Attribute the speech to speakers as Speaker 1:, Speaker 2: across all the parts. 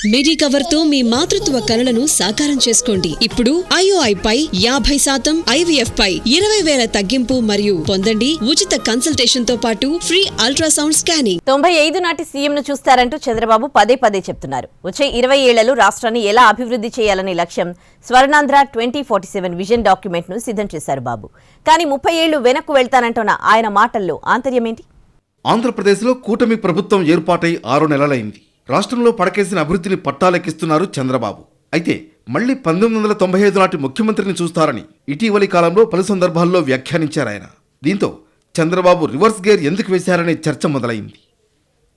Speaker 1: Medicover తో మీ మాతృత్వ కలలను సాకారం చేసుకోండి. ఇప్పుడు IOI పై 50%, IVF పై 20,000 తగ్గింపు మరియు పొందండి ఉచిత కన్సల్టేషన్ తో పాటు ఫ్రీ అల్ట్రాసౌండ్ స్కానింగ్.
Speaker 2: 95 నాటి సీఎం ను చూస్తారంటూ చంద్రబాబు పదే చెప్తున్నారు. వచ్చే 20 ఏళ్లలో రాష్ట్రాన్ని ఎలా అభివృద్ధి చేయాలనే లక్ష్యం స్వర్ణాంధ్ర 2047 విజన్ డాక్యుమెంట్ ను సిద్ధం చేశారు బాబు. కానీ 30 ఏళ్లు వెనక్కు వెళ్తానంటున్న ఆయన మాటల్లో ఆంతర్యమేంటి?
Speaker 3: ఆంధ్రప్రదేశ్లో కూటమి ప్రభుత్వం ఏర్పాటై 6 నెలలైంది. రాష్ట్రంలో పడకేసిన అభివృద్ధిని పట్టాలెక్కిస్తున్నారు చంద్రబాబు. అయితే మళ్లీ 1995 నాటి ముఖ్యమంత్రిని చూస్తారని ఇటీవలి కాలంలో పలు సందర్భాల్లో వ్యాఖ్యానించారాయన. దీంతో చంద్రబాబు రివర్స్ గేర్ ఎందుకు వేశారనే చర్చ మొదలైంది.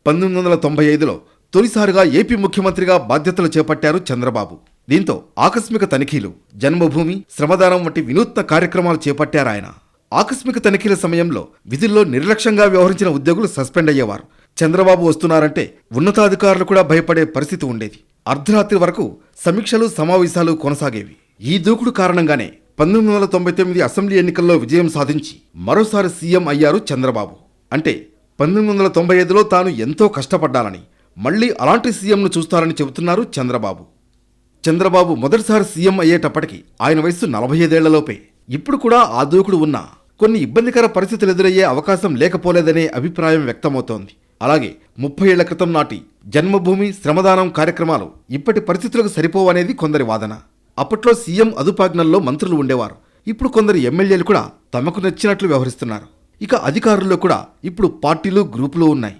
Speaker 3: 1995లో తొలిసారిగా ఏపీ ముఖ్యమంత్రిగా బాధ్యతలు చేపట్టారు చంద్రబాబు. దీంతో ఆకస్మిక తనిఖీలు, జన్మభూమి, శ్రమదానం వంటి వినూత్న కార్యక్రమాలు చేపట్టారాయన. ఆకస్మిక తనిఖీల సమయంలో విధుల్లో నిర్లక్ష్యంగా వ్యవహరించిన ఉద్యోగులు సస్పెండ్ అయ్యేవారు. చంద్రబాబు వస్తున్నారంటే ఉన్నతాధికారులు కూడా భయపడే పరిస్థితి ఉండేది. అర్ధరాత్రి వరకు సమీక్షలు, సమావేశాలు కొనసాగేవి. ఈ దూకుడు కారణంగానే 1999 అసెంబ్లీ ఎన్నికల్లో విజయం సాధించి మరోసారి సీఎం అయ్యారు చంద్రబాబు. అంటే 1995లో తాను ఎంతో కష్టపడ్డానని, మళ్లీ అలాంటి సీఎంను చూస్తారని చెబుతున్నారు చంద్రబాబు. చంద్రబాబు మొదటిసారి సీఎం అయ్యేటప్పటికి ఆయన వయస్సు 45 ఏళ్లలోపే. ఇప్పుడు కూడా ఆ దూకుడు ఉన్నా కొన్ని ఇబ్బందికర పరిస్థితులు ఎదురయ్యే అవకాశం లేకపోలేదనే అభిప్రాయం వ్యక్తమవుతోంది. అలాగే 30 ఏళ్ల క్రితం నాటి జన్మభూమి, శ్రమదానం కార్యక్రమాలు ఇప్పటి పరిస్థితులకు సరిపోవనేది కొందరి వాదన. అప్పట్లో సీఎం అదుపాజ్ఞల్లో మంత్రులు ఉండేవారు. ఇప్పుడు కొందరు ఎమ్మెల్యేలు కూడా తమకు నచ్చినట్లు వ్యవహరిస్తున్నారు. ఇక అధికారుల్లో కూడా ఇప్పుడు పార్టీలు, గ్రూపులు ఉన్నాయి.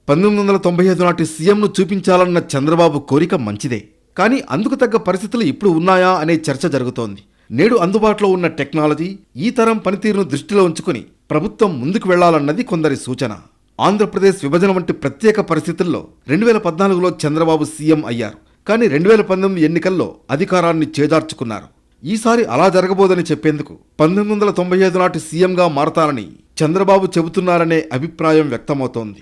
Speaker 3: 1995 నాటి సీఎంను చూపించాలన్న చంద్రబాబు కోరిక మంచిదే. కానీ అందుకు తగ్గ పరిస్థితులు ఇప్పుడు ఉన్నాయా అనే చర్చ జరుగుతోంది. నేడు అందుబాటులో ఉన్న టెక్నాలజీ, ఈ తరం పనితీరును దృష్టిలో ఉంచుకుని ప్రభుత్వం ముందుకు వెళ్లాలన్నది కొందరి సూచన. ఆంధ్రప్రదేశ్ విభజన వంటి ప్రత్యేక పరిస్థితుల్లో 2014లో చంద్రబాబు సీఎం అయ్యారు. కానీ 2019 ఎన్నికల్లో అధికారాన్ని చేజార్చుకున్నారు. ఈసారి అలా జరగబోదని చెప్పేందుకు 1995 నాటి సీఎంగా మారతారని చంద్రబాబు చెబుతున్నారనే అభిప్రాయం వ్యక్తమవుతోంది.